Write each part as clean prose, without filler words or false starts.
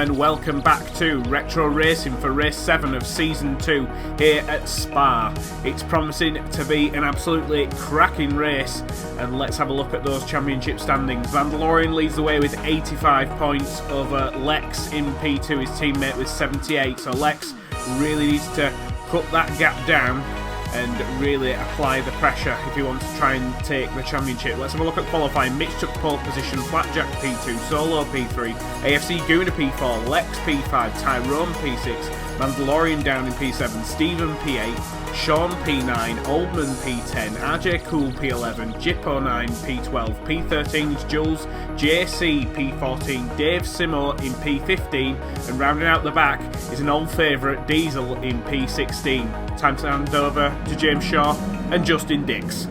and welcome back to Retro Racing for race 7 of season 2 here at Spa. It's promising to be an absolutely cracking race, and let's have a look at those championship standings. Mandalorian leads the way with 85 points over Lex in P2, his teammate with 78, so Lex really needs to cut that gap down and really apply the pressure if he wants to try and take the championship. Let's have a look at qualifying. Mitch took pole position, Flapjack P2, Solo P3, AFC Gooner P4, Lex P5, Tyrone P6, Mandalorian down in P7, Stephen P8, Sean P9, Oldman P10, RJ Cool P11, Jippo 9 P12, P13 is Jules, JC P14, Dave Simo in P15, and rounding out the back is an old favourite Diesel in P16. Time to hand over to James Shaw and Justin Dix.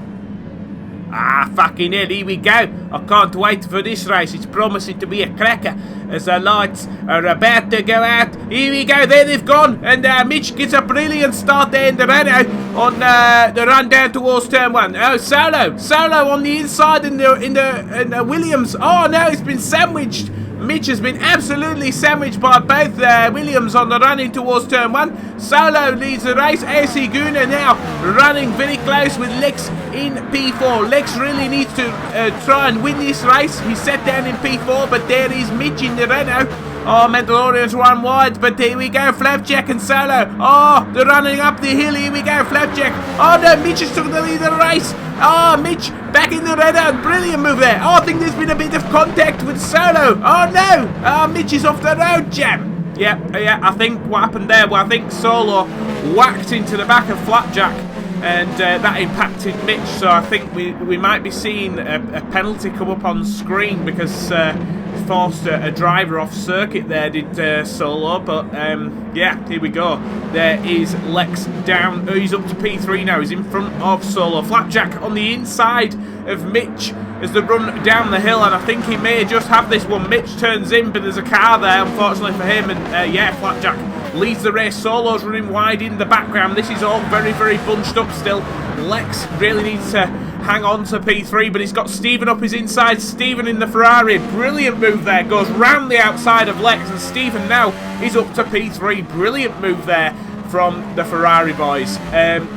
Fucking hell, here we go. I can't wait for this race. It's promising to be a cracker as the lights are about to go out. Here we go, there they've gone, and Mitch gets a brilliant start there in the Renault on the run down towards turn 1. Oh, Solo on the inside in the Williams. Oh no, it's been sandwiched. Mitch has been absolutely sandwiched by both Williams on the run in towards turn 1. Solo leads the race. AC Guna now running very close with Lex in P4. Lex really needs to try and win this race. He's set down in P4, but there is Mitch in the Renault. Oh, Mandalorian's one wide, but here we go, Flapjack and Solo. Oh, they're running up the hill, here we go, Flapjack. Oh no, Mitch has took the lead of the race. Oh, Mitch back in the Renault, brilliant move there. Oh, I think there's been a bit of contact with Solo. Oh no, oh, Mitch is off the road, jam. Yeah, I think what happened there, well, I think Solo whacked into the back of Flapjack, and that impacted Mitch, so I think we might be seeing a penalty come up on screen because forced a driver off circuit there, did Solo, but yeah, here we go. There is Lex down, he's up to P3 now, he's in front of Solo. Flapjack on the inside of Mitch as they run down the hill, and I think he may just have this one. Mitch turns in, but there's a car there, unfortunately for him, and yeah, Flapjack leads the race. Solo's running wide in the background. This is all very, very bunched up still. Lex really needs to hang on to P3, but he's got Stephen up his inside. Stephen in the Ferrari, brilliant move there, goes round the outside of Lex, and Stephen now is up to P3. Brilliant move there from the Ferrari boys.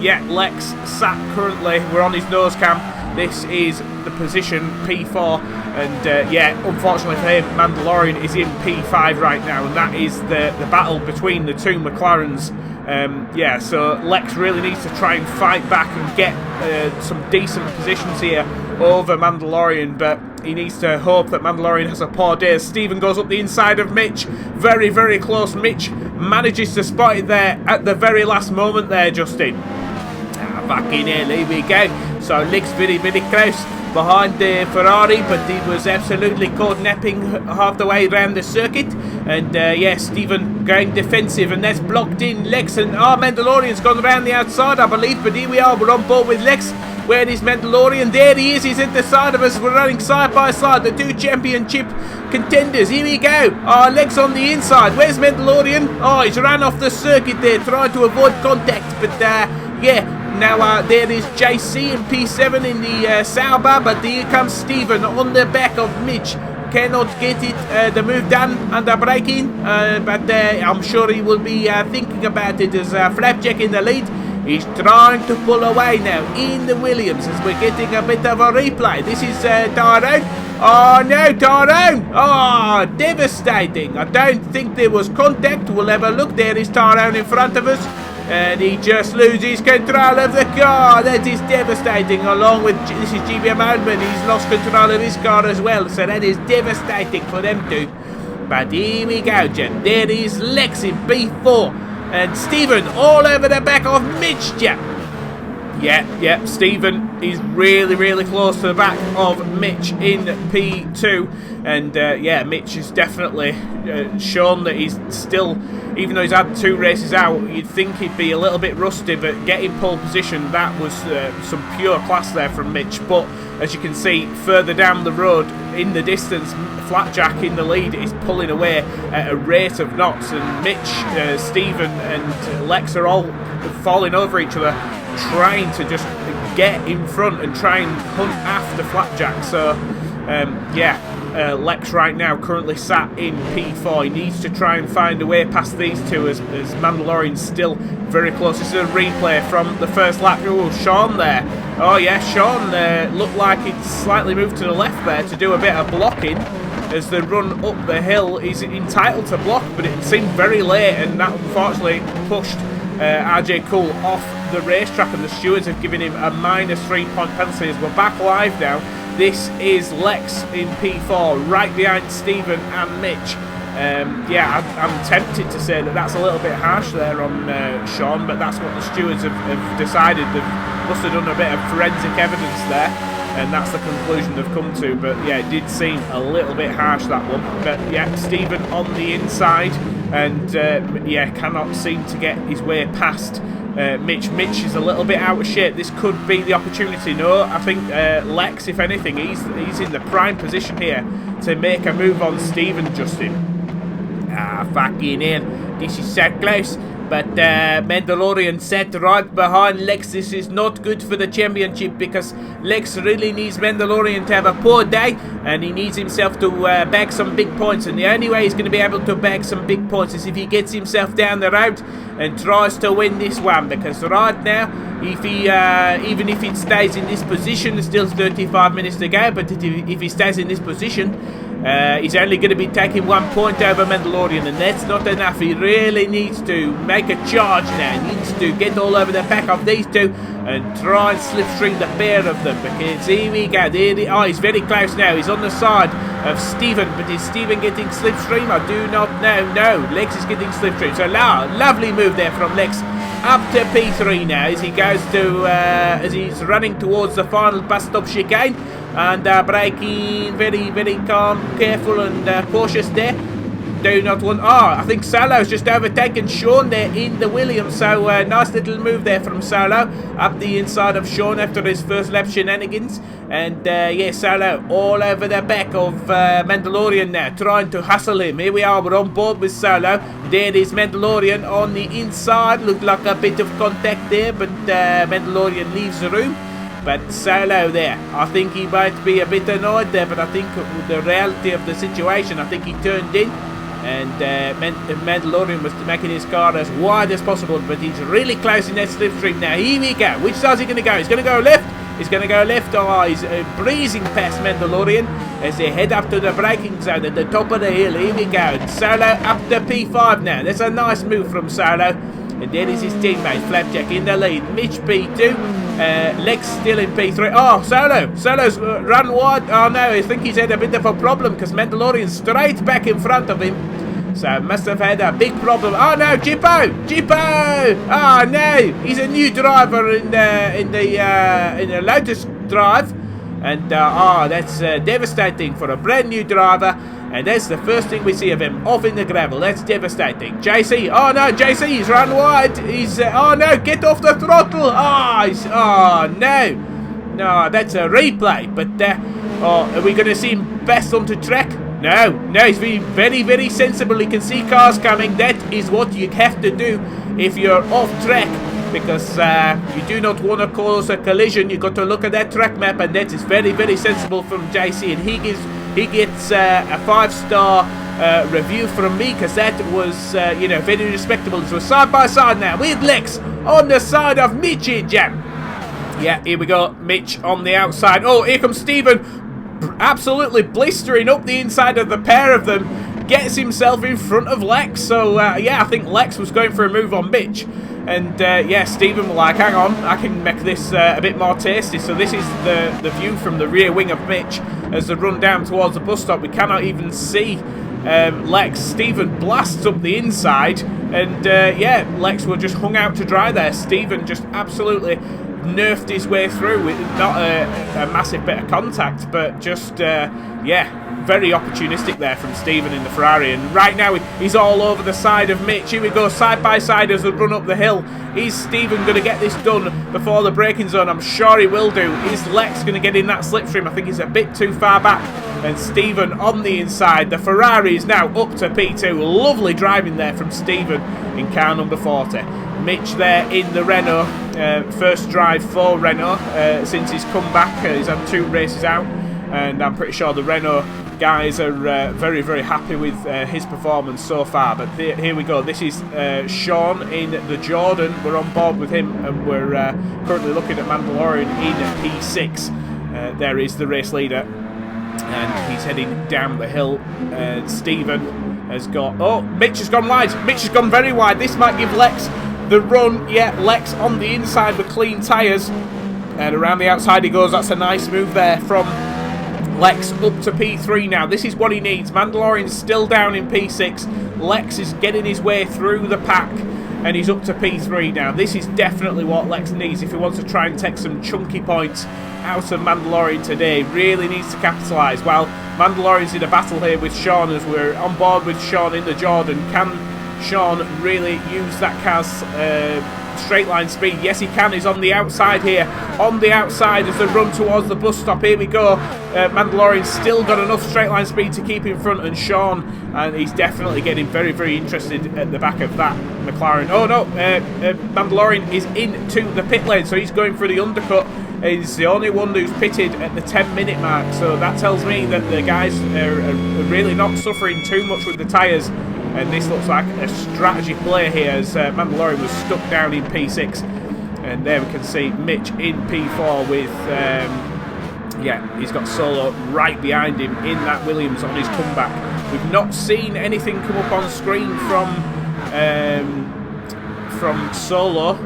Yeah, Lex sat currently, we're on his nose cam. This is the position P4, and yeah, unfortunately for him, Mandalorian is in P5 right now, and that is the battle between the two McLarens. Yeah, so Lex really needs to try and fight back and get some decent positions here over Mandalorian, but he needs to hope that Mandalorian has a poor day. Stephen goes up the inside of Mitch, very, very close. Mitch manages to spot it there at the very last moment there, Justin. Fucking hell, here we go. So Lex very, very close behind the Ferrari, but he was absolutely caught napping half the way around the circuit, and yeah, Stephen going defensive, and that's blocked in Lex, and Mandalorian's gone around the outside, I believe, but here we are, we're on board with Lex. Where is Mandalorian? There he is, he's at the side of us, we're running side by side, the two championship contenders. Here we go. Lex on the inside. Where's Mandalorian? Oh, he's ran off the circuit there, trying to avoid contact, but yeah. Now there is JC in P7 in the Sauber, but here comes Stephen on the back of Mitch. Cannot get it, the move done under braking, but I'm sure he will be thinking about it as Flapjack in the lead. He's trying to pull away now in the Williams as we're getting a bit of a replay. This is Tyrone. Oh no, Tyrone! Oh, devastating. I don't think there was contact. We'll have a look. There is Tyrone in front of us. And he just loses control of the car. That is devastating. Along with, this is GBM Oldman, he's lost control of his car as well. So that is devastating for them two. But here we go, Jen. There is Lex in B4. And Stephen all over the back of Mitch, Jen. Yeah, Stephen is really, really close to the back of Mitch in P2. And yeah, Mitch has definitely shown that he's still, even though he's had 2 races out, you'd think he'd be a little bit rusty, but getting pole position, that was some pure class there from Mitch. But as you can see, further down the road in the distance, Flapjack in the lead is pulling away at a rate of knots, and Mitch, Stephen and Lex are all falling over each other, trying to just get in front and try and hunt after Flapjack. So yeah, Lex right now currently sat in P4. He needs to try and find a way past these two as Mandalorian's still very close. This is a replay from the first lap. Oh, Sean there. Oh yeah, Sean looked like he'd slightly moved to the left there to do a bit of blocking as they run up the hill. He's entitled to block, but it seemed very late, and that unfortunately pushed RJ Cool off the racetrack, and the stewards have given him a -3 point penalty. As we're back live now, this is Lex in P4, right behind Stephen and Mitch. Yeah, I'm tempted to say that that's a little bit harsh there on Sean, but that's what the stewards have decided. They must have done a bit of forensic evidence there, and that's the conclusion they've come to. But yeah, it did seem a little bit harsh, that one. But yeah, Stephen on the inside, and yeah, cannot seem to get his way past Mitch. Mitch is a little bit out of shape. This could be the opportunity. No, I think Lex, if anything, he's in the prime position here to make a move on Stephen, Justin. Ah, fucking hell. This is so close. But Mandalorian sat right behind Lex. This is not good for the championship, because Lex really needs Mandalorian to have a poor day, and he needs himself to bag some big points. And the only way he's going to be able to bag some big points is if he gets himself down the road and tries to win this one. Because right now, if he even if he stays in this position, there's still 35 minutes to go. But if he stays in this position, he's only going to be taking 1 point over Mandalorian, and that's not enough. He really needs to make a charge now. He needs to get all over the back of these two and try and slipstream the pair of them, because here we go. Oh, he's very close now. He's on the side of Stephen, but is Stephen getting slipstream? I do not know. No, Lex is getting slipstream. So lovely move there from Lex. Up to P3 now as he goes to, as he's running towards the final bus stop chicane, and braking very, very calm, careful and cautious there. Do not want... Oh, I think Solo's just overtaken Sean there in the Williams, so nice little move there from Solo up the inside of Sean after his first lap shenanigans. And yeah, Solo all over the back of Mandalorian now, trying to hustle him. Here we are, we're on board with Solo. There is Mandalorian on the inside. Looked like a bit of contact there, but Mandalorian leaves the room. But Solo there, I think he might be a bit annoyed there, but I think the reality of the situation, I think he turned in, and Mandalorian was making his car as wide as possible, but he's really close in that slipstream now. Here we go. Which side is he going to go? He's going to go left. He's going to go left. Oh, he's breezing past Mandalorian as they head up to the braking zone at the top of the hill. Here we go. And Solo up to P5 now. That's a nice move from Solo. And then is his teammate Flapjack in the lead. Mitch P2. Lex still in P3. Oh, Solo's run wide. Oh no, I think he's had a bit of a problem because Mandalorian's straight back in front of him. So must have had a big problem. Oh no, Jippo! Oh no, he's a new driver in the Lotus drive, and oh, that's devastating for a brand new driver. And that's the first thing we see of him, off in the gravel. That's devastating. JC, oh no, JC, he's run wide. He's, oh no, get off the throttle. Oh no, that's a replay. But, oh, are we going to see him best onto track? No, he's being very, very sensible. He can see cars coming. That is what you have to do if you're off track, because you do not want to cause a collision. You've got to look at that track map, and that is very, very sensible from JC, and he gets a 5-star review from me, because that was, you know, very respectable. So side by side now with Lex on the side of Mitchy Jam. Yeah, here we go. Mitch on the outside. Oh, here comes Stephen. Absolutely blistering up the inside of the pair of them. Gets himself in front of Lex. So, yeah, I think Lex was going for a move on Mitch. And, yeah, Stephen was like, hang on, I can make this a bit more tasty. So this is the view from the rear wing of Mitch as they run down towards the bus stop. We cannot even see Lex. Stephen blasts up the inside. And, yeah, Lex were just hung out to dry there. Stephen just absolutely nerfed his way through with not a massive bit of contact, but just, yeah, very opportunistic there from Stephen in the Ferrari. And right now he's all over the side of Mitch. Here we go, side by side as they run up the hill. Is Stephen going to get this done before the braking zone? I'm sure he will do. Is Lex going to get in that slipstream? I think he's a bit too far back. And Stephen on the inside. The Ferrari is now up to P2. Lovely driving there from Stephen in car number 40. Mitch there in the Renault. First drive for Renault since he's come back. He's had 2 races out. And I'm pretty sure the Renault guys are very, very happy with his performance so far. But here we go. This is Sean in the Jordan. We're on board with him, and we're currently looking at Mandalorian in P6. There is the race leader, and he's heading down the hill. Stephen has got... Oh, Mitch has gone wide. Mitch has gone very wide. This might give Lex the run. Yeah, Lex on the inside with clean tyres. And around the outside he goes. That's a nice move there from Lex up to P3 now. This is what he needs. Mandalorian's still down in P6. Lex is getting his way through the pack, and he's up to P3 now. This is definitely what Lex needs if he wants to try and take some chunky points out of Mandalorian today. Really needs to capitalise. Well, Mandalorian's in a battle here with Sean as we're on board with Sean in the Jordan. Can Sean really use that car's straight line speed? Yes, he can. He's on the outside here. On the outside as they run towards the bus stop. Here we go. Mandalorian's still got enough straight line speed to keep in front, and Sean, and he's definitely getting very, very interested at the back of that McLaren. Oh no, Mandalorian is into the pit lane, so he's going for the undercut. He's the only one who's pitted at the 10-minute mark, so that tells me that the guys are really not suffering too much with the tyres. And this looks like a strategy play here as Mandalorian was stuck down in P6. And there we can see Mitch in P4 with, yeah, he's got Solo right behind him in that Williams on his comeback. We've not seen anything come up on screen from Solo,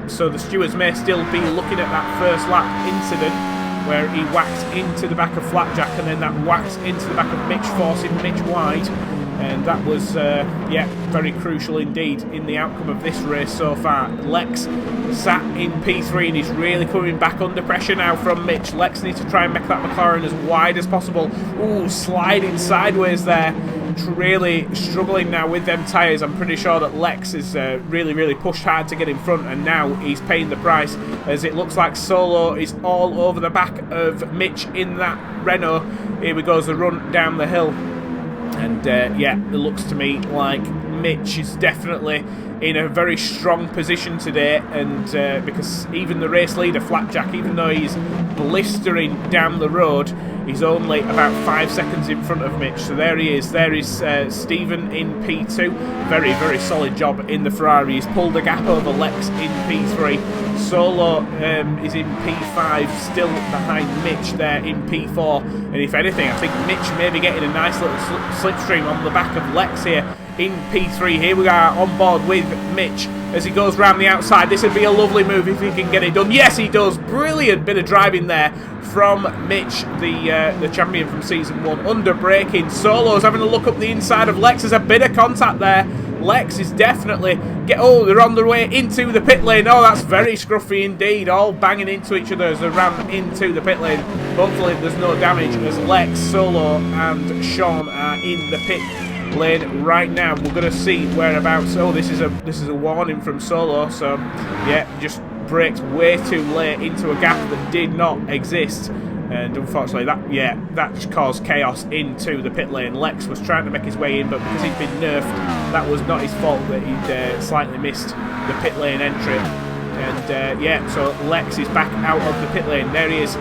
so the stewards may still be looking at that first lap incident where he whacked into the back of Flapjack, and then that whacked into the back of Mitch, forcing Mitch wide. And that was, yeah, very crucial indeed in the outcome of this race so far. Lex sat in P3 and he's really coming back under pressure now from Mitch. Lex needs to try and make that McLaren as wide as possible. Ooh, sliding sideways there. Really struggling now with them tyres. I'm pretty sure that Lex is really, really pushed hard to get in front, and now he's paying the price as it looks like Solo is all over the back of Mitch in that Renault. Here we go as the run down the hill. And yeah, it looks to me like Mitch is definitely in a very strong position today, and because even the race leader Flapjack, even though he's blistering down the road, he's only about 5 seconds in front of Mitch. So there he is. There is Stephen in P2. Very, very solid job in the Ferrari. He's pulled the gap over Lex in P3. Solo is in P5, still behind Mitch there in P4. And if anything, I think Mitch may be getting a nice little slipstream on the back of Lex here in P3. Here we are on board with Mitch as he goes round the outside. This would be a lovely move if he can get it done. Yes, he does. Brilliant bit of driving there from Mitch, the champion from Season 1. Under braking. Solo's having a look up the inside of Lex. There's a bit of contact there. Lex is definitely... Oh, they're on their way into the pit lane. Oh, that's very scruffy indeed. All banging into each other as they ram into the pit lane. Hopefully there's no damage as Lex, Solo and Sean are in the pit lane right now. We're going to see whereabouts. Oh, this is a warning from Solo. So, yeah, just braked way too late into a gap that did not exist. And unfortunately, that caused chaos into the pit lane. Lex was trying to make his way in, but because he'd been nerfed, that was not his fault that he'd slightly missed the pit lane entry. And yeah, so Lex is back out of the pit lane. There he is,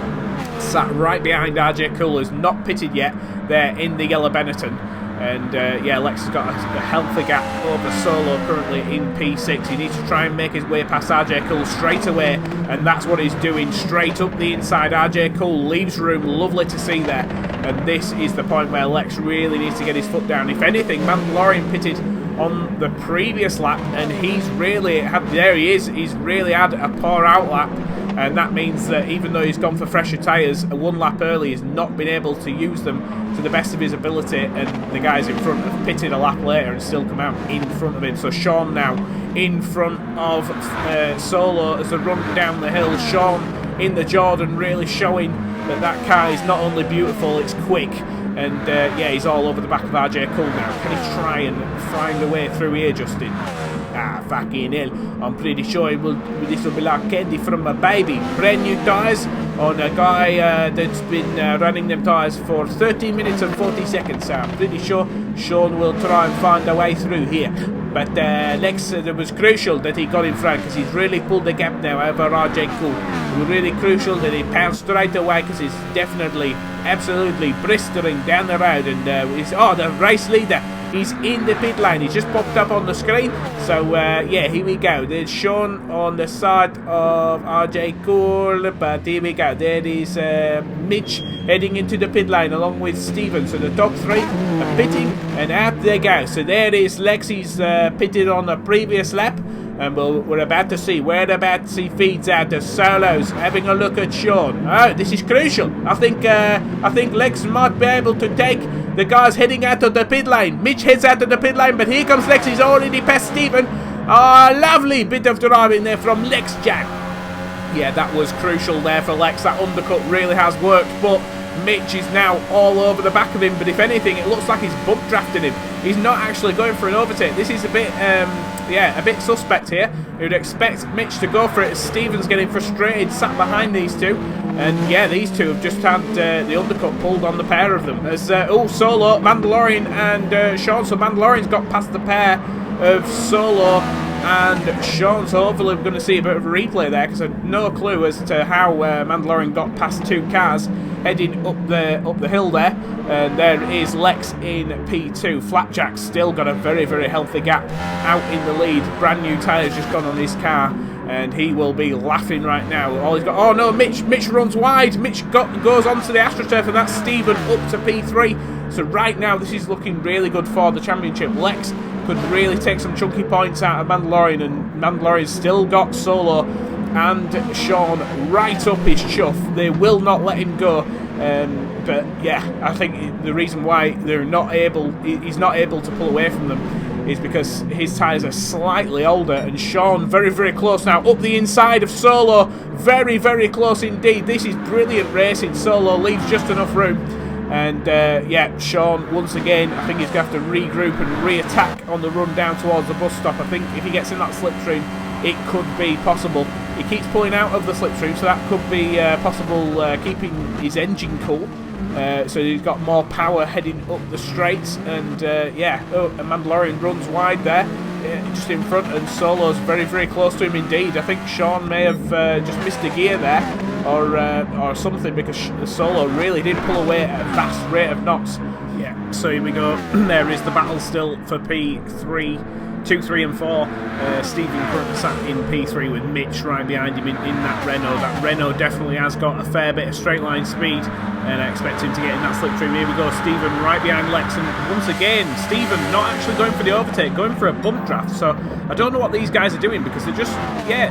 sat right behind RJ Coolers, not pitted yet, there in the yellow Benetton. And yeah, Lex has got a healthy gap over Solo currently in P6. He needs to try and make his way past RJ Cool straight away, and that's what he's doing, straight up the inside. RJ Cool leaves room, lovely to see there. And this is the point where Lex really needs to get his foot down. If anything, Mandalorian pitted on the previous lap, and he's really had, there he is, he's really had a poor out lap. And that means that even though he's gone for fresher tyres, one lap early, he's not been able to use them to the best of his ability, and the guys in front have pitted a lap later and still come out in front of him. So Sean now in front of Solo as they run down the hill. Sean in the Jordan really showing that that car is not only beautiful, it's quick. And yeah, he's all over the back of RJ Cool now. Can he try and find a way through here, Justin? Ah, fucking hell. I'm pretty sure this will be like candy from a baby. Brand new tyres on a guy that's been running them tyres for 13 minutes and 40 seconds. So I'm pretty sure Sean will try and find a way through here. But Lex, it was crucial that he got in front because he's really pulled the gap now over RJ Cool. It was really crucial that he pounced straight away because he's definitely, absolutely blistering down the road. And the race leader, he's in the pit lane. He's just popped up on the screen. So, yeah, here we go. There's Sean on the side of RJ Cool. But here we go. There is Mitch heading into the pit lane along with Steven. So the top three are pitting and out they go. So there is Lex. He's pitted on the previous lap. And we're about to see whereabouts he feeds out the solos. Having a look at Sean. Oh, this is crucial. I think Lex might be able to take the guys heading out of the pit lane. Mitch heads out of the pit lane, but here comes Lex. He's already past Steven. Oh, lovely bit of driving there from Lex Jack. Yeah, that was crucial there for Lex. That undercut really has worked, but Mitch is now all over the back of him. But if anything, it looks like he's bump drafted him. He's not actually going for an overtake. This is a bit, a bit suspect here. You'd expect Mitch to go for it as Steven's getting frustrated, sat behind these two. And yeah, these two have just had the undercut pulled on the pair of them. As Solo, Mandalorian and Sean. So Mandalorian's got past the pair of Solo and Sean. So hopefully we're going to see a bit of a replay there because I have no clue as to how Mandalorian got past two cars heading up the hill there. And there is Lex in P2. Flapjack's still got a very, very healthy gap out in the lead. Brand new tyres just gone on his car, and he will be laughing right now. All he's got, oh no, Mitch runs wide. Mitch goes onto the AstroTurf, and that's Steven up to P3. So right now this is looking really good for the championship. Lex could really take some chunky points out of Mandalorian, and Mandalorian's still got Solo and Sean right up his chuff. They will not let him go. But yeah, I think the reason why he's not able to pull away from them is because his tyres are slightly older, and Sean very, very close now up the inside of Solo. Very, very close indeed. This is brilliant racing. Solo leaves just enough room. And yeah, Sean, once again, I think he's going to have to regroup and re-attack on the run down towards the bus stop. I think if he gets in that slipstream, it could be possible. He keeps pulling out of the slipstream, so that could be possible, keeping his engine cool. So he's got more power heading up the straights. And yeah, a Mandalorian runs wide there, just in front, and Solo's very, very close to him indeed. I think Sean may have just missed a gear there, or something, because Solo really did pull away at a fast rate of knots. Yeah, so here we go. There is the battle still for P3. 2, 3 and 4. Stephen currently sat in P3 with Mitch right behind him in that Renault. That Renault definitely has got a fair bit of straight line speed, and I expect him to get in that slipstream. Here we go, Stephen right behind Lex, and once again Stephen not actually going for the overtake, going for a bump draft. So I don't know what these guys are doing, because they're just, yeah,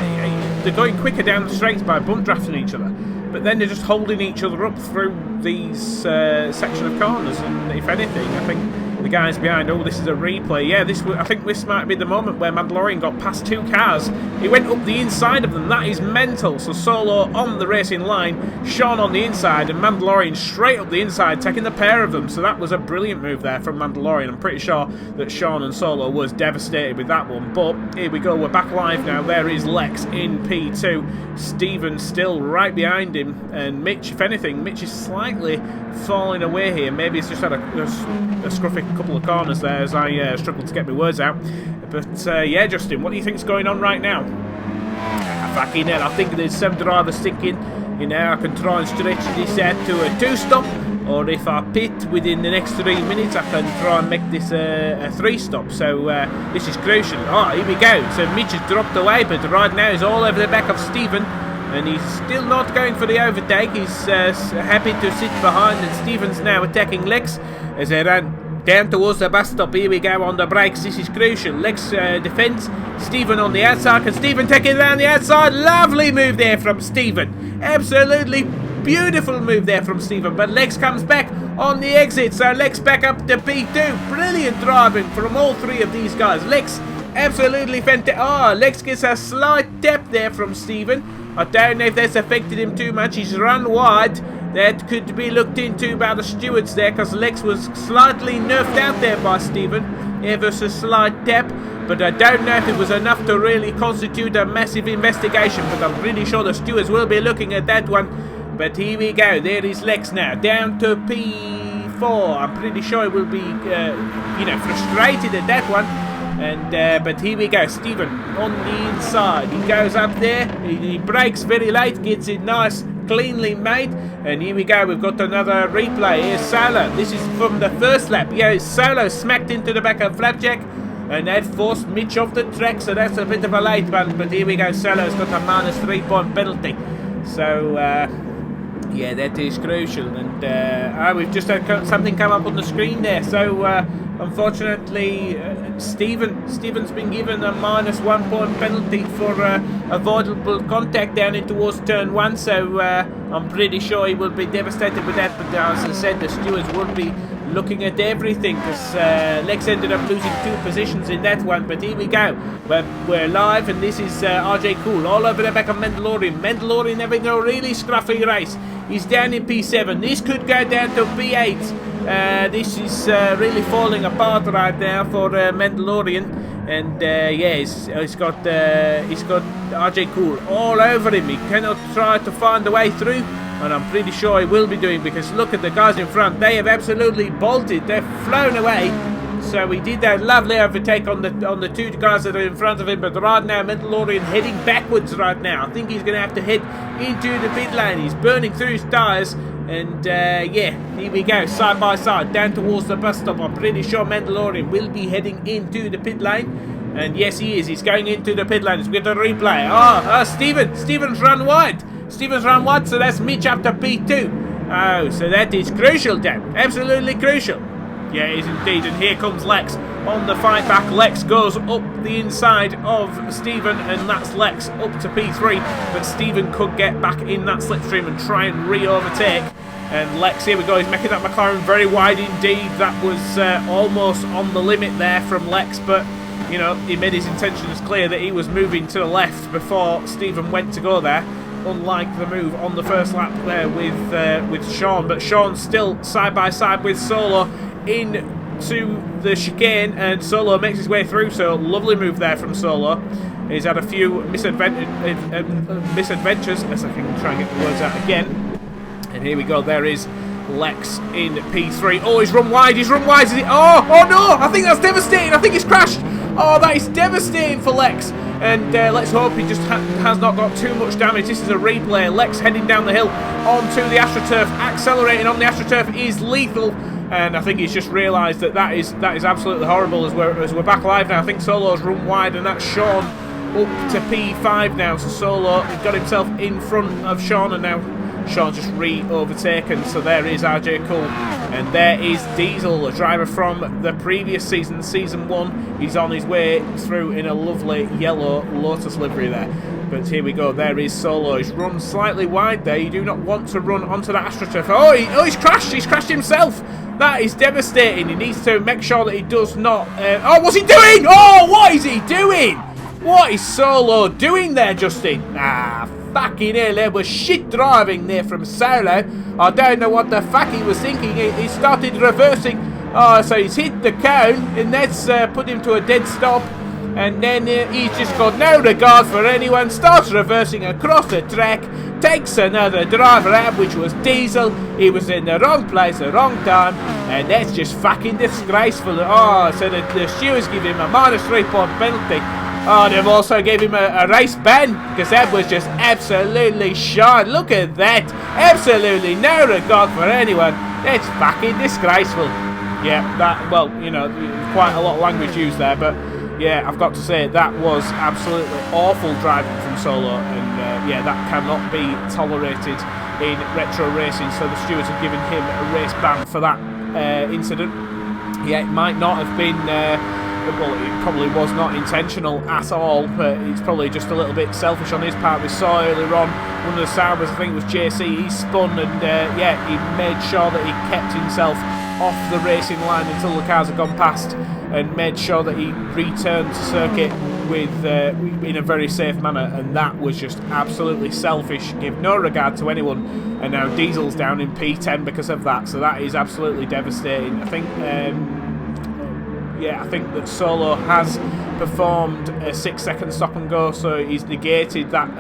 they're going quicker down the straights by bump drafting each other, but then they're just holding each other up through these section of corners. And if anything, I think the guys behind, oh, this is a replay. Yeah, I think this might be the moment where Mandalorian got past two cars. He went up the inside of them. That is mental. So Solo on the racing line, Sean on the inside, and Mandalorian straight up the inside, taking the pair of them. So that was a brilliant move there from Mandalorian. I'm pretty sure that Sean and Solo was devastated with that one. But here we go, we're back live now. There is Lex in P2. Steven still right behind him. And Mitch, if anything, Mitch is slightly falling away here. Maybe he's just had a scruffy couple of corners there as I struggled to get my words out. But yeah, Justin, what do you think's going on right now? Fucking hell, I think there's some drivers thinking, you know, I can try and stretch this out to a 2-stop, or if I pit within the next 3 minutes, I can try and make this a 3-stop. So this is crucial. Oh, here we go. So Mitch has dropped away, but right now he's all over the back of Steven, and he's still not going for the overtake. He's happy to sit behind, and Steven's now attacking Lex as they run down towards the bus stop. Here we go on the brakes. This is crucial. Lex defends. Steven on the outside. Can Steven take it around the outside? Lovely move there from Steven. Absolutely beautiful move there from Steven. But Lex comes back on the exit. So Lex back up to P2. Brilliant driving from all three of these guys. Lex absolutely fantastic. Oh, Lex gets a slight tap there from Steven. I don't know if that's affected him too much. He's run wide. That could be looked into by the stewards there, because Lex was slightly nerfed out there by Steven. Ever so slight tap, but I don't know if it was enough to really constitute a massive investigation, but I'm pretty sure the stewards will be looking at that one. But here we go, there is Lex now, down to P4. I'm pretty sure he will be, you know, frustrated at that one. And but here we go, Stephen on the inside. He goes up there, he brakes very late, gets it nice, cleanly made. And here we go, we've got another replay. Here's Solo. This is from the first lap. Yeah, Solo smacked into the back of Flapjack, and that forced Mitch off the track, so that's a bit of a late one. But here we go, Solo's got a minus 3-point penalty. So, yeah, that is crucial. And we've just had something come up on the screen there. So, unfortunately, Stephen's been given a minus 1-point penalty for avoidable contact down in towards turn 1. So, I'm pretty sure he will be devastated with that. But as I said, the stewards will be looking at everything, because Lex ended up losing 2 positions in that one. But here we go, we're live, and this is RJ Cool all over the back of Mandalorian having a really scruffy race. He's down in P7. This could go down to P8. This is really falling apart right now for Mandalorian. And yeah, he's got RJ Cool all over him. He cannot try to find a way through, and I'm pretty sure he will be doing, because look at the guys in front. They have absolutely bolted. They've flown away. So he did that lovely overtake on the 2 guys that are in front of him. But right now, Mandalorian heading backwards right now. I think he's going to have to head into the pit lane. He's burning through his tyres. And yeah, here we go, side by side, down towards the bus stop. I'm pretty sure Mandalorian will be heading into the pit lane. And yes, he is. He's going into the pit lane. Let's get a replay. Stephen's run wide. Stephen's run wide, so that's Mitch up to P2. Oh, so that is crucial, Dan. Absolutely crucial. Yeah, it is indeed. And here comes Lex on the fight back. Lex goes up the inside of Stephen, and that's Lex up to P3. But Stephen could get back in that slipstream and try and re-overtake. And Lex, here we go, he's making that McLaren very wide indeed. That was almost on the limit there from Lex, but you know, he made his intentions clear that he was moving to the left before Stephen went to go there. Unlike the move on the first lap there with Sean, but Sean's still side by side with Solo into the chicane, and Solo makes his way through. So lovely move there from Solo. He's had a few misadventures, as I can try and get the words out again. And here we go. There is Lex in P3. Oh, he's run wide. He's run wide. Oh no! I think that's devastating. I think he's crashed. Oh, that is devastating for Lex. And let's hope he just has not got too much damage. This is a replay. Lex heading down the hill onto the AstroTurf. Accelerating on the AstroTurf is lethal. And I think he's just realised that is absolutely horrible as we're back live now. I think Solo's run wide, and that's Sean up to P5 now. So Solo got himself in front of Sean, and now Sean just re-overtaken. So there is RJ Cool, and there is Diesel, a driver from the previous season, Season 1. He's on his way through in a lovely yellow Lotus livery there. But here we go, there is Solo. He's run slightly wide there. You do not want to run onto that AstroTurf. Oh, he's crashed. He's crashed himself. That is devastating. He needs to make sure that he does not... oh, what's he doing? Oh, what is he doing? What is Solo doing there, Justin? Fucking hell, there was shit driving there from Solo. I don't know what the fuck he was thinking. He started reversing. Oh, so he's hit the cone, and that's put him to a dead stop. And then he's just got no regard for anyone, starts reversing across the track, takes another driver out, which was Diesel. He was in the wrong place, the wrong time, and that's just fucking disgraceful. Oh, so the stewards give him a minus 3-point penalty. Oh, they've also gave him a race ban, because that was just absolutely shot. Look at that. Absolutely no regard for anyone. That's fucking disgraceful. Yeah, that, well, you know, quite a lot of language used there, but yeah, I've got to say, that was absolutely awful driving from Solo, and yeah, that cannot be tolerated in retro racing, so the stewards have given him a race ban for that incident. Yeah, it might not have been... well, it probably was not intentional at all, but it's probably just a little bit selfish on his part. We saw earlier on one of the Saubers, I think it was JC, he spun, and yeah, he made sure that he kept himself off the racing line until the cars had gone past, and made sure that he returned to circuit with in a very safe manner, and that was just absolutely selfish, give no regard to anyone. And now Diesel's down in P10 because of that, so that is absolutely devastating. I think yeah, I think that Solo has performed a 6-second stop and go, so he's negated that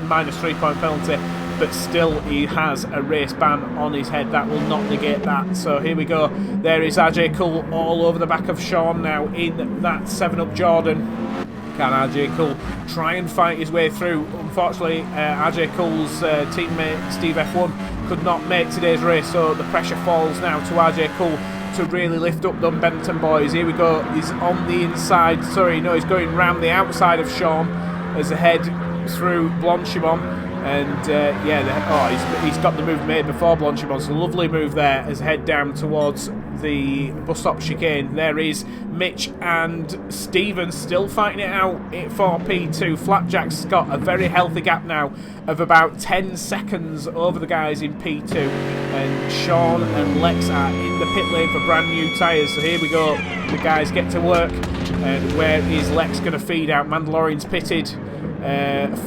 minus 3-point penalty. but still he has a race ban on his head. That will not negate that. So here we go. There is RJ Cole all over the back of Sean now in that 7-Up Jordan. Can RJ Cole try and fight his way through? Unfortunately, RJ Cole's teammate Steve F1 could not make today's race, so the pressure falls now to RJ Cole to really lift up them Benetton boys. Here we go. He's on the inside. Sorry, no, he's going round the outside of Sean as a head through Blanchimont. And he's got the move made before Blanchimont. So lovely move there as a head down towards the bus stop chicane. There is Mitch and Stephen still fighting it out for P2. Flapjack's got a very healthy gap now of about 10 seconds over the guys in P2. And Sean and Lex are in the pit lane for brand new tyres. So here we go. The guys get to work. And where is Lex going to feed out? Mandalorian's pitted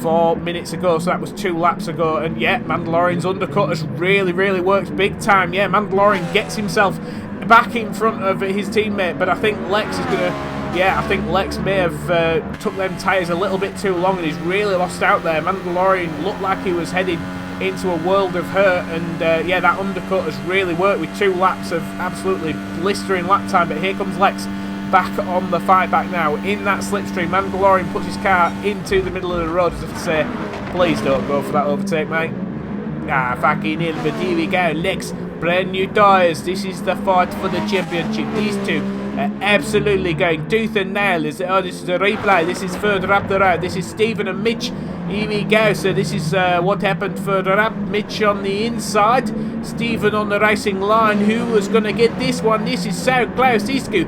4 minutes ago, so that was 2 laps ago. And yeah, Mandalorian's undercut has really worked big time. Yeah, Mandalorian gets himself back in front of his teammate, but I think Lex is going to... Yeah, I think Lex may have took them tyres a little bit too long and he's really lost out there. Mandalorian looked like he was heading into a world of hurt, and yeah, that undercut has really worked with 2 laps of absolutely blistering lap time. But here comes Lex back on the fight back now in that slipstream. Mandalorian puts his car into the middle of the road as if to say, please don't go for that overtake, mate. Ah, fucking hell, but here we go. Lex, brand new tyres. This is the fight for the championship. These two are absolutely going tooth and nail. This is a replay. This is further up the road. This is Stephen and Mitch. Here we go. So this is what happened further up. Mitch on the inside, Stephen on the racing line. Who was going to get this one? This is so close. Isku.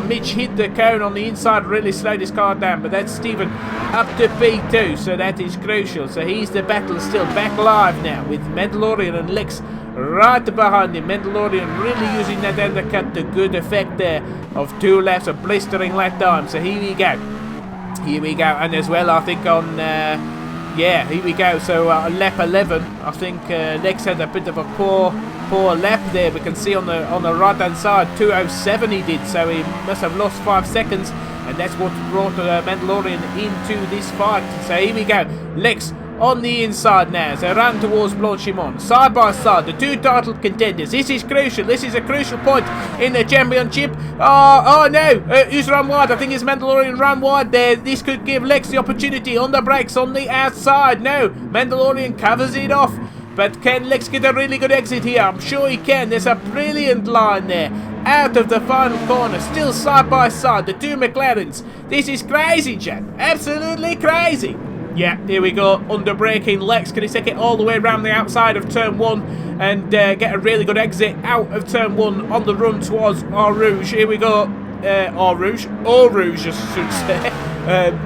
Mitch hit the cone on the inside, really slowed his car down. But that's Stephen up to P2, so that is crucial. So he's the battle still back live now with Mandalorian and Lex right behind him. Mandalorian really using that undercut to good effect there of 2 laps of blistering lap time. So here we go. Here we go, and as well I think on yeah, here we go. So lap 11, I think Lex had a bit of a poor lap there. We can see on the right hand side 2:07 he did, so he must have lost 5 seconds, and that's what brought Mandalorian into this fight. So here we go, Lex on the inside now, so run towards Blanchimont, side by side, the 2 title contenders. This is crucial. This is a crucial point in the championship. Oh no, who's run wide? I think it's Mandalorian run wide there. This could give Lex the opportunity on the brakes on the outside. No, Mandalorian covers it off. But can Lex get a really good exit here? I'm sure he can. There's a brilliant line there out of the final corner, still side by side, the 2 McLarens. This is crazy, Chad. Absolutely crazy. Yeah, here we go, under braking. Lex, can he take it all the way around the outside of turn 1 and get a really good exit out of turn 1 on the run towards Eau Rouge? Here we go, Eau Rouge, I should say.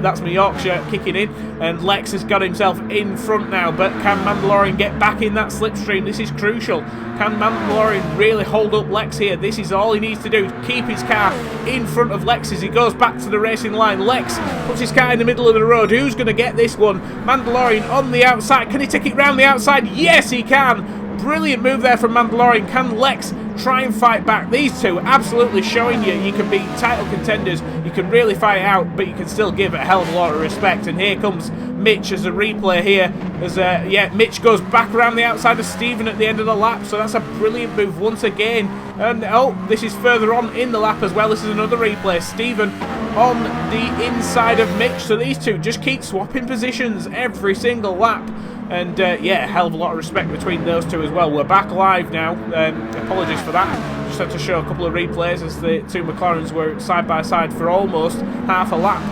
That's my Yorkshire kicking in, and Lex has got himself in front now. But can Mandalorian get back in that slipstream? This is crucial. Can Mandalorian really hold up Lex here? This is all he needs to do, keep his car in front of Lex as he goes back to the racing line. Lex puts his car in the middle of the road. Who's going to get this one? Mandalorian on the outside. Can he take it round the outside? Yes, he can. Brilliant move there from Mandalorian. Can Lex try and fight back? These two absolutely showing you can be title contenders. You can really fight out, but you can still give a hell of a lot of respect. And here comes Mitch as a replay here. As yeah, Mitch goes back around the outside of Stephen at the end of the lap. So that's a brilliant move once again. And oh, this is further on in the lap as well. This is another replay. Stephen on the inside of Mitch. So these two just keep swapping positions every single lap. And yeah, a hell of a lot of respect between those two as well. We're back live now. Apologies for that. Just had to show a couple of replays as the 2 McLarens were side by side for almost half a lap.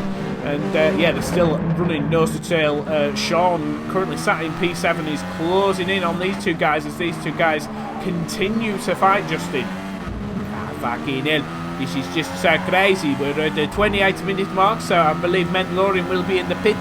And yeah, they're still running nose to tail. Sean, currently sat in P7, is closing in on these 2 guys as these 2 guys continue to fight, Justin. Fucking hell. This is just so crazy. We're at the 28-minute mark, so I believe Mandalorian will be in the pit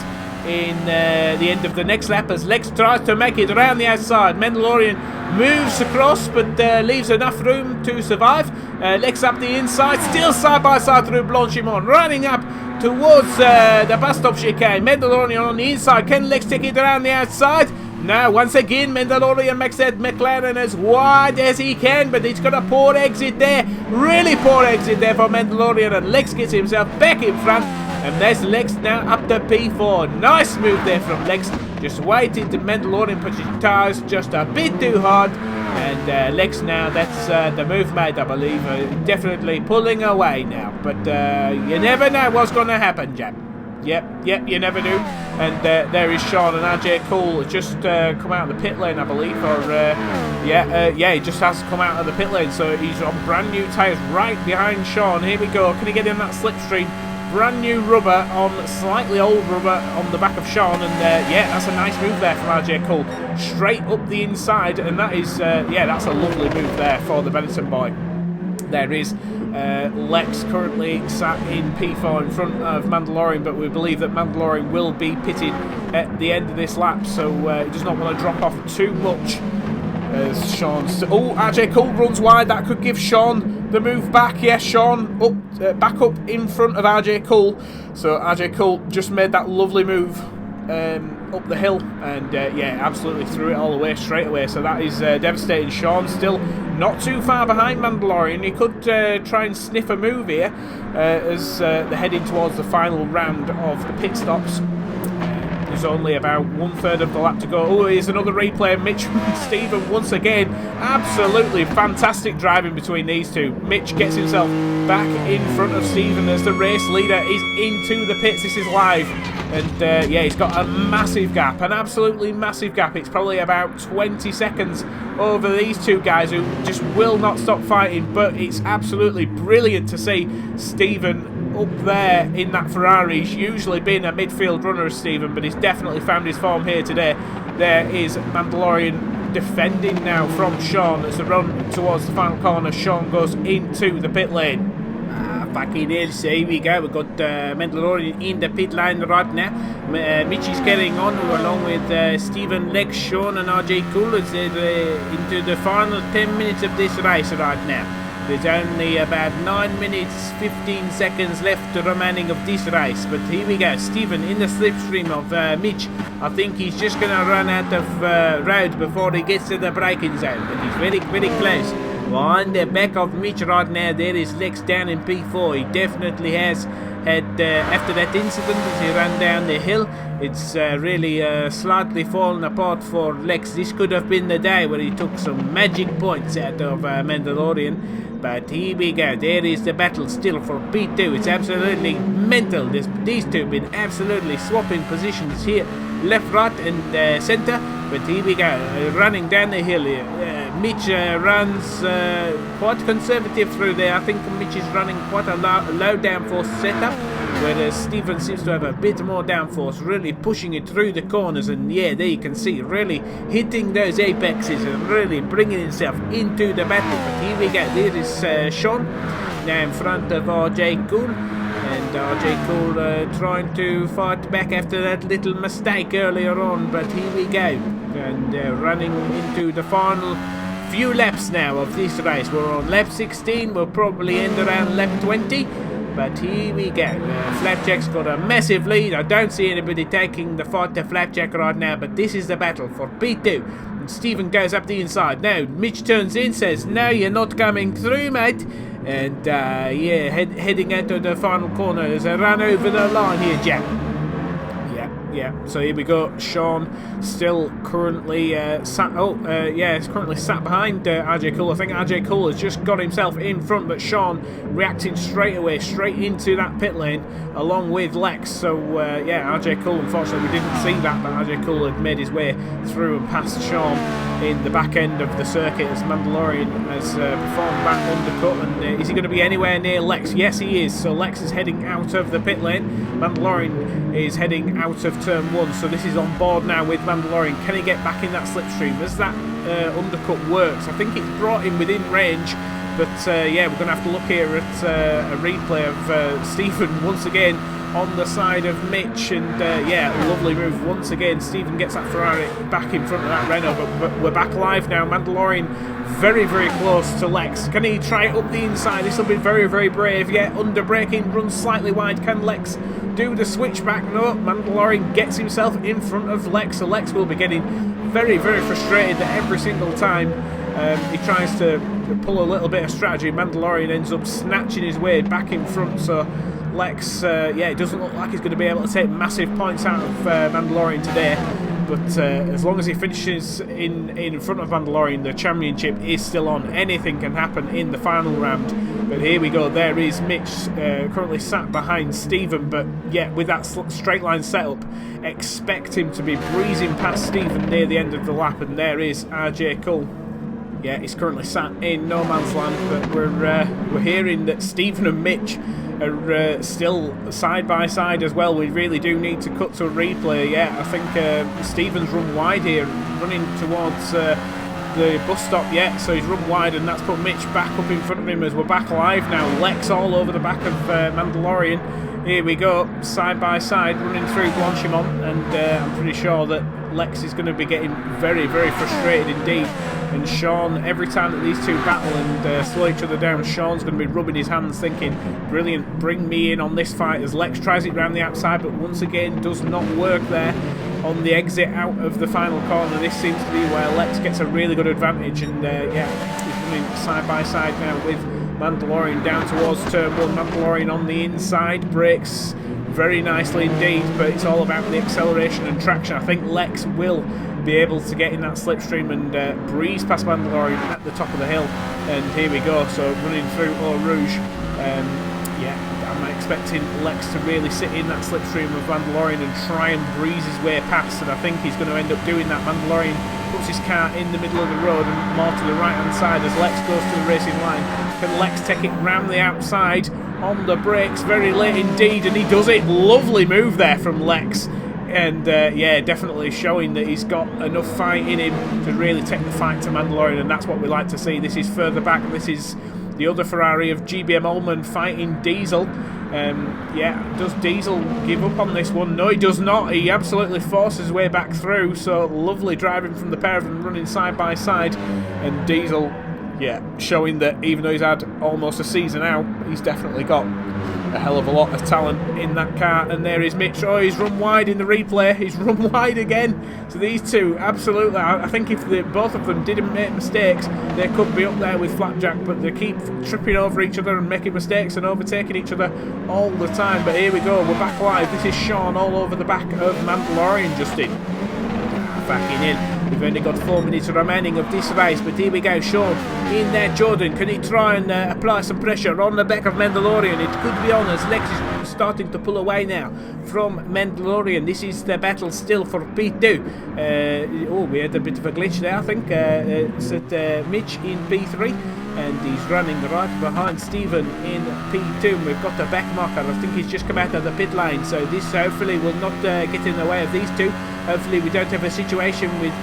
in the end of the next lap as Lex tries to make it around the outside. Mandalorian moves across but leaves enough room to survive. Lex up the inside, still side by side through Blanchimont, running up towards the bus stop chicane. Mandalorian on the inside. Can Lex take it around the outside? Now, once again, Mandalorian makes that McLaren as wide as he can, but he's got a poor exit there. Really poor exit there for Mandalorian, and Lex gets himself back in front. And there's Lex now up to P4. Nice move there from Lex. Just waited. The Mandalorian put his tires just a bit too hard. And Lex now, that's the move made, I believe. Definitely pulling away now. But you never know what's going to happen, Jam. Yep, you never do. And there is Sean and RJ Cole just come out of the pit lane, I believe. Or yeah, he just has come out of the pit lane. So he's on brand new tyres right behind Sean. Here we go. Can he get in that slipstream? Brand new rubber on slightly old rubber on the back of Sean. And yeah, that's a nice move there from RJ Cole. Straight up the inside. And that is, yeah, that's a lovely move there for the Benetton boy. There is Lex currently sat in P4 in front of Mandalorian, but we believe that Mandalorian will be pitted at the end of this lap, so he does not want to drop off too much. As Sean's... Oh, RJ Cole runs wide. That could give Sean the move back. Yes, Sean up, back up in front of RJ Cole. So RJ Cole just made that lovely move up the hill, and yeah, absolutely threw it all the way straight away. So that is devastating. Sean still not too far behind Mandalorian. He could try and sniff a move here as they're heading towards the final round of the pit stops. There's only about 1/3 of the lap to go. Oh, here's another replay. Mitch and Stephen once again. Absolutely fantastic driving between these two. Mitch gets himself back in front of Stephen as the race leader is into the pits. This is live. And yeah, he's got a massive gap, an absolutely massive gap. It's probably about 20 seconds over these two guys who just will not stop fighting. But it's absolutely brilliant to see Stephen up there in that Ferrari. He's usually been a midfield runner, Stephen, but he's definitely found his form here today. There is Mandalorian defending now from Sean as the run towards the final corner. Sean goes into the pit lane. Fucking hell, so here we go. We've got Mandalorian in the pit line right now. Mitch is carrying on along with Stephen, Lex, Sean and RJ Cole into the final 10 minutes of this race right now. There's only about 9 minutes 15 seconds left remaining of this race, but here we go. Stephen in the slipstream of Mitch. I think he's just going to run out of road before he gets to the braking zone, but he's very, very close. On the back of Mitch right now, there is Lex down in P4. He definitely has had, after that incident as he ran down the hill, it's really slightly fallen apart for Lex. This could have been the day where he took some magic points out of Mandalorian. But here we go. There is the battle still for P2. It's absolutely mental. These two have been absolutely swapping positions here, left, right and centre. But here we go, running down the hill here. Mitch runs quite conservative through there. I think Mitch is running quite a low downforce setup, whereas Stephen seems to have a bit more downforce, really pushing it through the corners. And yeah, there you can see, really hitting those apexes and really bringing himself into the battle. But here we go, there is Sean now in front of RJ Cole. And RJ Cole trying to fight back after that little mistake earlier on. But here we go. And running into the final few laps now of this race. We're on lap 16. We'll probably end around lap 20. But here we go. Flapjack's got a massive lead. I don't see anybody taking the fight to Flapjack right now. But this is the battle for P2. And Stephen goes up the inside. Now Mitch turns in, says, "No, you're not coming through, mate." And yeah, heading out to the final corner. There's a run over the line here, Jack. Yeah. So here we go. Sean still currently sat. Yeah, he's currently sat behind RJ Cole. I think RJ Cole has just got himself in front, but Sean reacting straight away, straight into that pit lane, along with Lex. So yeah, RJ Cole. Unfortunately, we didn't see that, but RJ Cole had made his way through and past Sean in the back end of the circuit as Mandalorian has performed that undercut. And is he going to be anywhere near Lex? Yes, he is. So Lex is heading out of the pit lane. Mandalorian is heading out of turn 1. So this is on board now with Mandalorian. Can he get back in that slipstream? As that undercut works, I think it's brought him within range. But yeah, we're going to have to look here at a replay of Stephen once again on the side of Mitch, and yeah, lovely move once again. Stephen gets that Ferrari back in front of that Renault, but we're back live now. Mandalorian very, very close to Lex. Can he try it up the inside? This will be very, very brave. Yeah, under braking, runs slightly wide. Can Lex do the switchback? No, Mandalorian gets himself in front of Lex, so Lex will be getting very, very frustrated every single time he tries to pull a little bit of strategy. Mandalorian ends up snatching his way back in front, so Lex, yeah, it doesn't look like he's going to be able to take massive points out of Mandalorian today. but as long as he finishes in front of Mandalorian, the championship is still on. Anything can happen in the final round. But here we go. There is Mitch, currently sat behind Stephen, but yeah, with that straight line setup, expect him to be breezing past Stephen near the end of the lap. And there is RJ Cole. Yeah, he's currently sat in no man's land, but we're hearing that Stephen and Mitch are still side by side as well. We really do need to cut to a replay. Yeah, I think Stephen's run wide here, running towards the bus stop. Yeah, so he's run wide, and that's put Mitch back up in front of him as we're back live now. Lex all over the back of Mandalorian. Here we go, side by side, running through Blanchimont, and I'm pretty sure that Lex is going to be getting very, very frustrated indeed. And Sean, every time that these two battle and slow each other down, Sean's going to be rubbing his hands thinking, brilliant, bring me in on this fight, as Lex tries it round the outside, but once again does not work there on the exit out of the final corner. This seems to be where Lex gets a really good advantage, and yeah, he's running side by side now with Mandalorian down towards turn 1. Mandalorian on the inside, brakes very nicely indeed, but it's all about the acceleration and traction. I think Lex will be able to get in that slipstream and breeze past Mandalorian at the top of the hill. And here we go, so running through Eau Rouge. Yeah, I'm expecting Lex to really sit in that slipstream of Mandalorian and try and breeze his way past, and I think he's going to end up doing that. Mandalorian puts his car in the middle of the road and more to the right hand side as Lex goes to the racing line. Can Lex take it round the outside on the brakes very late indeed, and he does it. Lovely move there from Lex. And yeah, definitely showing that he's got enough fight in him to really take the fight to Mandalorian, and that's what we like to see. This is further back. This is the other Ferrari of GBM Ullman fighting Diesel. Yeah, does Diesel give up on this one? No, he does not. He absolutely forces his way back through. So lovely driving from the pair of them, running side by side. And Diesel, yeah, showing that even though he's had almost a season out, he's definitely got a hell of a lot of talent in that car. And there is Mitch. Oh, he's run wide in the replay. He's run wide again. So these two, absolutely, I think if both of them didn't make mistakes, they could be up there with Flapjack, but they keep tripping over each other and making mistakes and overtaking each other all the time. But here we go, we're back live. This is Sean all over the back of Mandalorian, Justin. Backing in. We've only got 4 minutes remaining of this race, but here we go. Sean in there. Jordan, can he try and apply some pressure on the back of Mandalorian? It could be on as Lex is starting to pull away now from Mandalorian. This is the battle still for P2. Oh, we had a bit of a glitch there, I think. It's at Mitch in P3, and he's running right behind Stephen in P2. We've got the back marker. I think he's just come out of the pit lane, so this hopefully will not get in the way of these two. Hopefully we don't have a situation with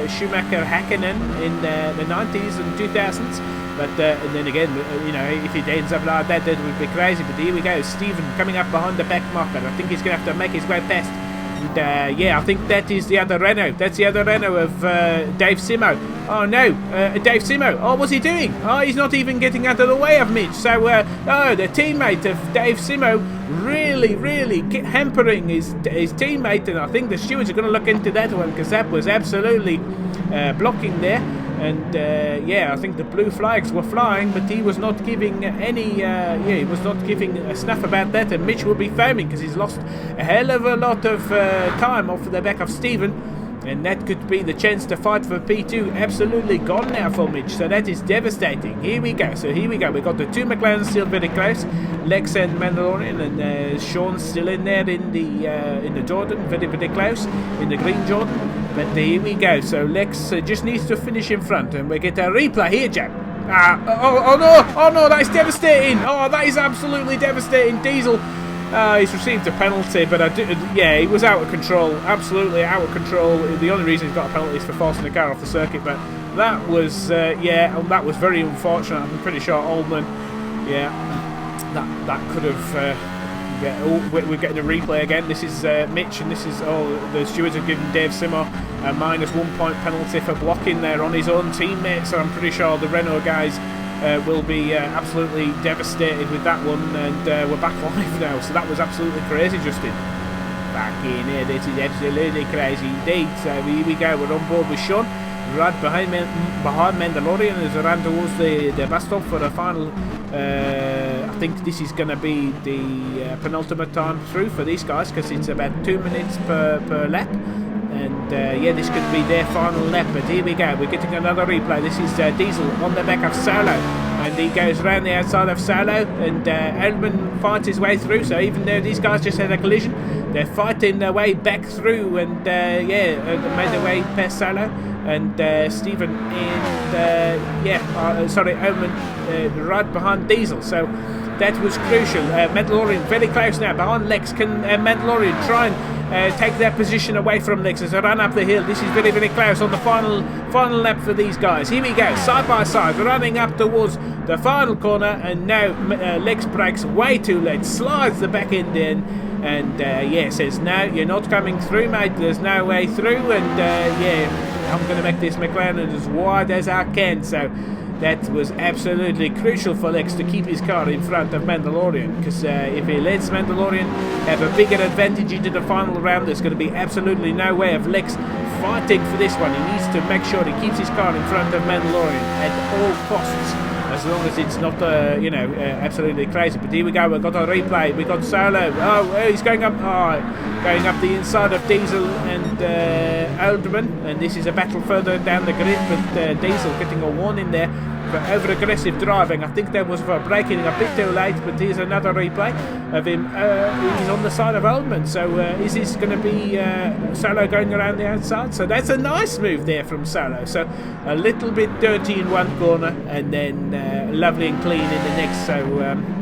Schumacher Hakkinen in the 90s and 2000s. But and then again, you know, if it ends up like that, that would be crazy. But here we go, Stephen coming up behind the back marker. I think he's going to have to make his way past. And yeah, I think that is the other Renault. That's the other Renault of Dave Simo. Oh no, Dave Simo. Oh, what's he doing? Oh, he's not even getting out of the way of Mitch. So, oh, the teammate of Dave Simo really hampering his teammate. And I think the stewards are going to look into that one, because that was absolutely blocking there. And yeah, I think the blue flags were flying, but he was not giving any, he was not giving a snuff about that. And Mitch will be foaming because he's lost a hell of a lot of time off the back of Stephen. And that could be the chance to fight for P2. Absolutely gone now for Mitch, so that is devastating. Here we go. So here we go. We got the two McLarens still very close, Lex and Mandalorian, and Sean's still in there in the Jordan, very close in the green Jordan. But here we go. So Lex just needs to finish in front, and we get a replay here, Jack. Oh no, that is devastating. Oh, that is absolutely devastating. Diesel. He's received a penalty, but yeah, he was out of control, absolutely out of control. The only reason he's got a penalty is for forcing the car off the circuit, but that was, yeah, that was very unfortunate. I'm pretty sure Oldman, yeah, that could have, yeah, we're getting a replay again. This is Mitch, and this is, the stewards have given Dave Simo a -1 point penalty for blocking there on his own teammate, so I'm pretty sure the Renault guys will be absolutely devastated with that one. And we're back live now, so that was absolutely crazy, Justin. Back in here, this is absolutely crazy indeed. So here we go, we're on board with Sean, right behind Mandalorian as we ran towards the bus stop for the final. I think this is going to be the penultimate time through for these guys, because it's about 2 minutes per lap. and yeah, this could be their final lap, but here we go, we're getting another replay. This is Diesel on the back of Solo, and he goes around the outside of Solo, and Eldman fights his way through. So even though these guys just had a collision, they're fighting their way back through, and yeah, made their way past Solo, and Stephen and Eldman right behind Diesel. So that was crucial. Mandalorian very close now behind Lex. Can Mandalorian try and take that position away from Lex as they run up the hill? This is very, very close on the final lap for these guys. Here we go, side by side, running up towards the final corner, and now Lex brakes way too late, slides the back end in, and yeah, says, no, you're not coming through, mate, there's no way through, and yeah, I'm going to make this McLaren as wide as I can. So that was absolutely crucial for Lex to keep his car in front of Mandalorian, because if he lets Mandalorian have a bigger advantage into the final round, there's going to be absolutely no way of Lex fighting for this one. He needs to make sure he keeps his car in front of Mandalorian at all costs, as long as it's not, absolutely crazy. But here we go, we've got a replay, we got Solo, oh, he's going up the inside of Diesel and Alderman, and this is a battle further down the grid, but Diesel getting a warning there for over-aggressive driving. I think that was for braking a bit too late, but here's another replay of him. He's on the side of Oldman, so is this going to be Solo going around the outside? So that's a nice move there from Solo. So a little bit dirty in one corner, and then lovely and clean in the next. So,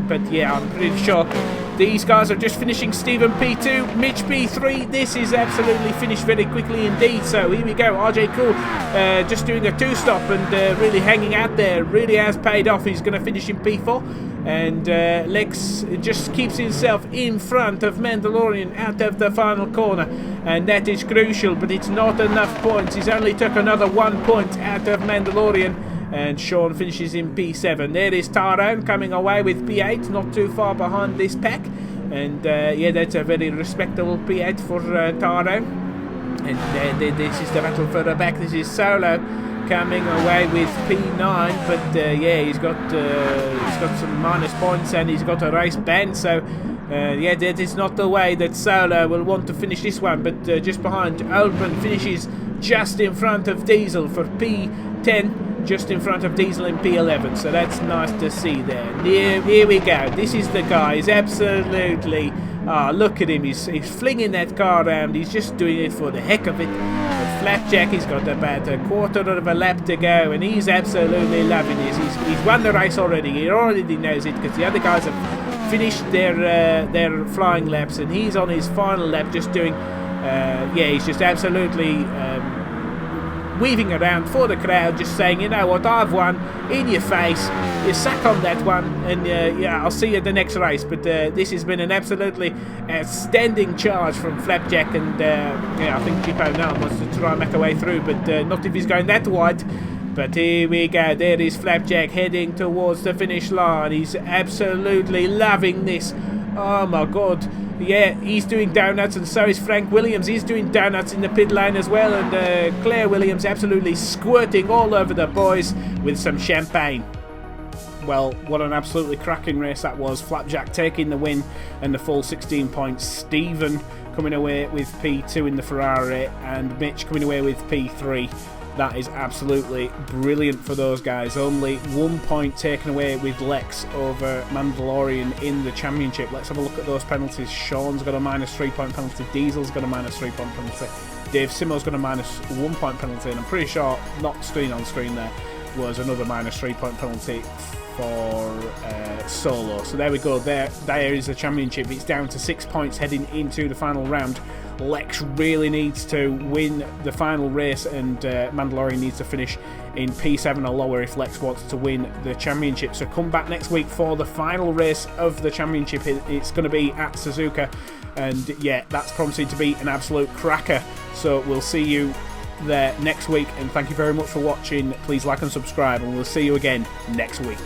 but yeah, I'm pretty sure these guys are just finishing. Stephen P2, Mitch P3. This is absolutely finished very quickly indeed. So here we go. RJ Cool just doing a two-stop and really hanging out there. Really has paid off. He's going to finish in P4. And Lex just keeps himself in front of Mandalorian out of the final corner. And that is crucial, but it's not enough points. He's only took another 1 point out of Mandalorian. And Sean finishes in P7. There is Tyrone coming away with P8, not too far behind this pack. And yeah, that's a very respectable P8 for Tyrone. And this is the battle further back. This is Solo coming away with P9, but yeah, he's got some minus points and he's got a race ban. So yeah, that is not the way that Solo will want to finish this one. But just behind, Oldman finishes just in front of Diesel for P10. Just in front of Diesel in P11, so that's nice to see there. Here we go. This is the guy. He's absolutely... look at him. He's flinging that car around. He's just doing it for the heck of it. But Flapjack, he's got about a quarter of a lap to go, and he's absolutely loving this. He's won the race already. He already knows it, because the other guys have finished their flying laps, and he's on his final lap just doing... yeah, he's just absolutely... weaving around for the crowd, just saying, you know what, I've won, in your face, you suck on that one, and yeah, I'll see you at the next race. But this has been an absolutely outstanding charge from Flapjack, and yeah, I think Chippo now wants to try and make a way through, but not if he's going that wide. But here we go, there is Flapjack heading towards the finish line. He's absolutely loving this. Oh my god. Yeah, he's doing donuts, and so is Frank Williams. He's doing donuts in the pit lane as well, and Claire Williams absolutely squirting all over the boys with some champagne. Well, what an absolutely cracking race that was. Flapjack taking the win and the full 16 points. Stephen coming away with P2 in the Ferrari, and Mitch coming away with P3. That is absolutely brilliant for those guys. Only 1 point taken away with Lex over Mandalorian in the championship. Let's have a look at those penalties. Sean's got a minus 3 point penalty. Diesel's got a minus 3 point penalty. Dave Simo's got a minus 1 point penalty. And I'm pretty sure, not screen on screen there, was another minus 3 point penalty for Solo. So there we go. There is the championship. It's down to 6 points heading into the final round. Lex really needs to win the final race, and Mandalorian needs to finish in P7 or lower if Lex wants to win the championship. So come back next week for the final race of the championship. It's going to be at Suzuka, and yeah, that's promising to be an absolute cracker. So we'll see you there next week, and thank you very much for watching. Please like and subscribe, and we'll see you again next week.